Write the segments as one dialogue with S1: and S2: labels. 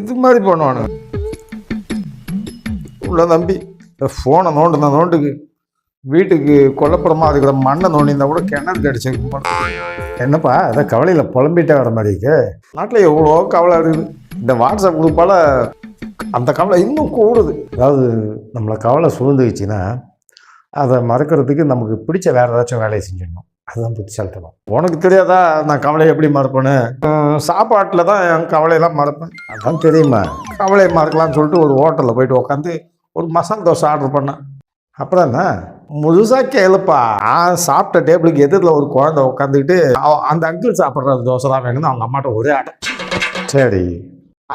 S1: இது மாதிரி பண்ணுவானுங்க. உள்ள தம்பி ஃபோனை நோண்டுக்கு வீட்டுக்கு கொல்லப்புறமா இருக்கிற மண்ணை நோண்டியிருந்தா கூட கிணறு அடிச்சிருக்க. என்னப்பா அதை கவலையில் புலம்பிட்டே வர மாதிரி இருக்கு. நாட்டில் எவ்வளோ கவலை இருக்குது. இந்த வாட்ஸ்அப் குரூப்பால் அந்த கவலை இன்னும் கூடுது. அதாவது நம்மளை கவலை சூழ்ந்துச்சுன்னா அதை மறக்கிறதுக்கு நமக்கு பிடிச்ச வேறு ஏதாச்சும் வேலையை செஞ்சிடணும். அதுதான் புத்திசாலித்தனம். உனக்கு தெரியாதா நான் கவலையை எப்படி மறப்பேன்னு? சாப்பாட்டில் தான் என் கவலையெல்லாம் மறப்பேன். அதான் தெரியுமா, கவலையை மறக்கலான்னு சொல்லிட்டு ஒரு ஹோட்டலில் போயிட்டு உட்காந்து ஒரு மசாலா தோசை ஆர்டர் பண்ணேன். அப்புறம் என்ன முழுசாக கேளுப்பா, சாப்பிட்ட டேபிளுக்கு எதிரில் ஒரு குழந்தை உட்காந்துக்கிட்டு அந்த அங்கிள் சாப்பிட்ற தோசை தான் வேணும்னு அவங்க அம்மாட்ட ஒரே ஆட்டம். சரி,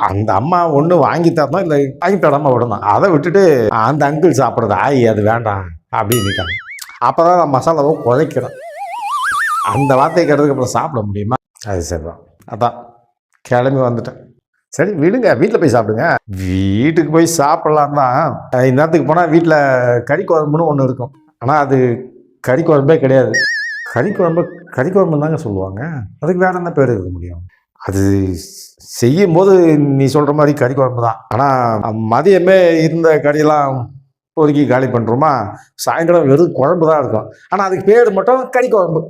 S1: அந்த அம்மா ஒன்று வாங்கி தரணும் இல்லை வாங்கி தராமல் விடணும். அதை விட்டுட்டு அந்த அங்கிள் சாப்பிட்றது அது வேண்டாம் அப்படின்னு. அப்போ தான் நான் மசாலாவை குழைக்கிறேன். அந்த வார்த்தையை கேட்டதுக்கு அப்புறம் சாப்பிட முடியுமா? அது சரிதான். அதான் கிளம்பி வந்துட்டேன். சரி விடுங்க, வீட்டில் போய் சாப்பிடுங்க. வீட்டுக்கு போய் சாப்பிட்லாம் தான். இந்நேரத்துக்கு போனால் வீட்டில் கறி குழம்புன்னு ஒன்று இருக்கும். ஆனால் அது கறி குழம்பே கிடையாது. கறி குழம்பு தாங்க சொல்லுவாங்க. அதுக்கு வேறு என்ன பேர் இருக்க முடியும்? அது செய்யும் போது நீ சொல்கிற மாதிரி கறி குழம்பு தான். ஆனால் மதியமே இருந்த கறியெல்லாம் பொறுக்கி காலி பண்ணுறோமா, சாயந்தரம் வெறும் குழம்பு தான் இருக்கும். ஆனால் அதுக்கு பேர் மட்டும் கறி குழம்பு.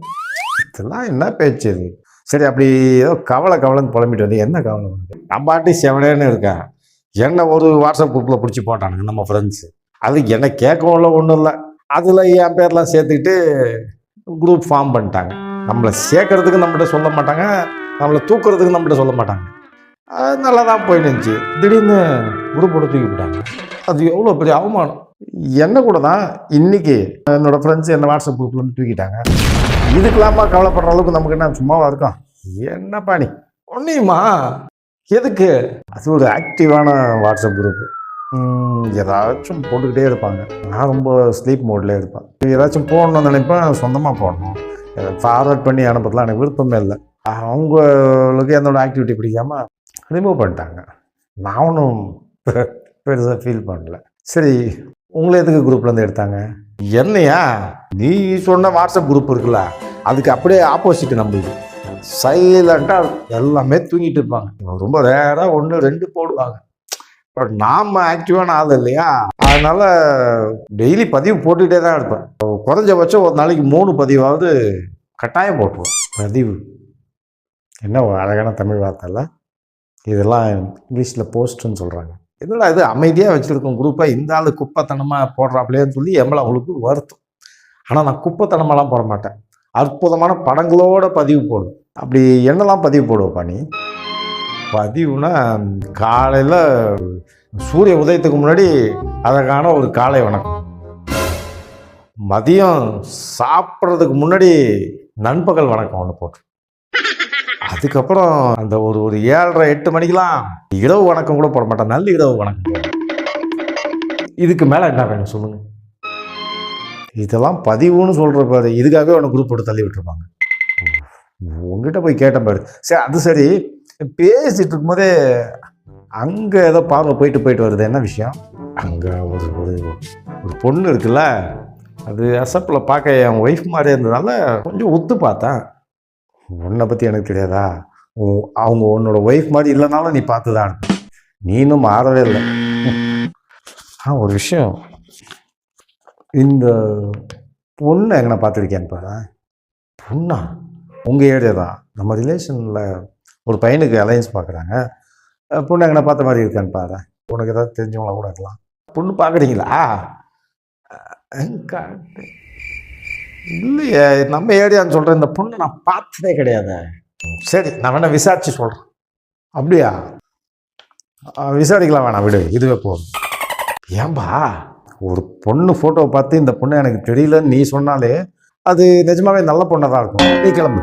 S1: இதெல்லாம் என்ன பேச்சு அது? சரி, அப்படி ஏதோ கவலைன்னு புலம்பிட்டு வந்து என்ன கவலை உனக்கு? நான் பாட்டி செவனேன்னு இருக்கேன். என்ன ஒரு வாட்ஸ்அப் குரூப்பில் பிடிச்சி போட்டானுங்க நம்ம ஃப்ரெண்ட்ஸு. அதுக்கு என்ன கேட்கவும் இல்லை, ஒன்றும் இல்லை. அதில் என் பேர்லாம் சேர்த்துக்கிட்டு குரூப் ஃபார்ம் பண்ணிட்டாங்க. நம்மளை சேர்க்கறதுக்கு நம்மகிட்ட சொல்ல மாட்டாங்க, நம்மளை தூக்குறதுக்கு நம்மகிட்ட சொல்ல மாட்டாங்க. அது நல்லா தான் போயிட்டு இருந்துச்சு. திடீர்னு குரூப்போட தூக்கி விட்டாங்க. அது எவ்வளோ பெரிய அவமானம். என்ன கூட தான் இன்னைக்கு என்னோடய ஃப்ரெண்ட்ஸ் என்ன வாட்ஸ்அப் குரூப்லேருந்து தூக்கிட்டாங்க. இதுக்கெல்லாமா கவலைப்படுற அளவுக்கு நமக்கு என்ன சும்மாவா இருக்கும்? என்னப்பா நீ ஒன்றையுமா எதுக்கு? அது ஒரு ஆக்டிவான வாட்ஸ்அப் குரூப்பு. ஏதாச்சும் போட்டுக்கிட்டே இருப்பாங்க. நான் ரொம்ப ஸ்லீப் மோட்லேயே இருப்பேன். ஏதாச்சும் போடணும்னு நினைப்பேன், சொந்தமாக போடணும். ஃபார்வர்ட் பண்ணி அனுப்புறதுலாம் எனக்கு விருப்பமே இல்லை. அவங்களுக்கு என்னோடய ஆக்டிவிட்டி பிடிக்காமல் ரிமூவ் பண்ணிட்டாங்க. நான் ஒன்றும் பெருசாக ஃபீல் பண்ணல. சரி, உங்களை எதுக்கு குரூப்லேருந்து எடுத்தாங்க? என்னையா நீ சொன்ன வாட்ஸ்அப் குரூப் இருக்குல்ல, அதுக்கு அப்படியே ஆப்போசிட் நம்மளுக்கு. சைலண்ட்டாக எல்லாமே தூங்கிட்டு இருப்பாங்க. ரொம்ப ரேராக 1-2 போடுவாங்க. பட் நாம் ஆக்டிவான ஆள் இல்லையா, அதனால் டெய்லி பதிவு போட்டுக்கிட்டே தான் இருப்பேன். குறைஞ்சபட்சம் ஒரு நாளைக்கு 3 பதிவாவது கட்டாயம் போட்டுருவோம். பதிவு என்ன ஒரு அழகான தமிழ் வார்த்தை இல்லை? இதெல்லாம் இங்கிலீஷில் போஸ்ட்டுன்னு சொல்கிறாங்க. என்னடா இது அமைதியாக வச்சுருக்கோம் குரூப்பை, இந்த ஆள் குப்பைத்தனமாக போடுறாப்லேன்னு சொல்லி எம்மளை அவங்களுக்கு வருத்தம். ஆனால் நான் குப்பைத்தனமாலாம் போட மாட்டேன். அற்புதமான படங்களோட பதிவு போடுவேன். அப்படி என்னெல்லாம் பதிவு போடுவேப்பா நீ? பதிவுனா காலையில் சூரிய உதயத்துக்கு முன்னாடி அழகான ஒரு காலை வணக்கம். மதியம் சாப்பிட்றதுக்கு முன்னாடி நண்பகல் வணக்கம் ஒன்று போட்டு, அதுக்கப்புறம் அந்த ஒரு 7:30-8 மணிக்கெலாம் இரவு வணக்கம் கூட போட மாட்டேன், நல்ல இரவு வணக்கம். இதுக்கு மேலே என்ன வேணும் சொல்லுங்கள்? இதெல்லாம் பதிவுன்னு சொல்கிற பாரு, இதுக்காகவே உனக்கு குரூப் போட்டு தள்ளி விட்டுருப்பாங்க. உங்ககிட்ட போய் கேட்டேன் பாரு. சரி, அது சரி, பேசிகிட்டு இருக்கும்போதே அங்கே ஏதோ பார்வை போயிட்டு வருது, என்ன விஷயம்? அங்கே ஒரு பொண்ணு இருக்குல்ல, அது அசப்பில் பார்க்க என் ஒய்ஃப் மாதிரி இருந்ததால கொஞ்சம் ஒத்து பார்த்தேன். உன்னை பற்றி எனக்கு தெரியாதா? அவங்க உன்னோட ஒய்ஃப் மாதிரி இல்லைனாலும் நீ பார்த்து தான் இருக்க. நீ இன்னும் மாறவே இல்லை. ஒரு விஷயம், இந்த பொண்ணை எங்கே பார்த்துருக்கேன்னு பாரு. பொண்ணா? உங்கள் ஏரியா தான். நம்ம ரிலேஷனில் ஒரு பையனுக்கு அலையன்ஸ் பார்க்குறாங்க. பொண்ணு எங்கே பார்த்த மாதிரி இருக்கான்னு பாரு. உனக்கு ஏதாவது தெரிஞ்சவங்களா கூட இருக்கலாம். பொண்ணு பார்க்குறீங்களா? இல்லையே, நம்ம ஏரியான்னு சொல்கிறேன். இந்த பொண்ணு நான் பார்த்ததே கிடையாது. சரி, நான் வேணா விசாரிச்சு சொல்கிறேன். அப்படியா? விசாரிக்கலாம், வேணாம் விடு, இதுவே போதும். ஏன்பா ஒரு பொண்ணு ஃபோட்டோவை பார்த்து இந்த பொண்ணு எனக்கு தெரியலன்னு நீ சொன்னாலே அது நிஜமாவே நல்ல பொண்ணாக தான் இருக்கும். நீ கிளம்பு.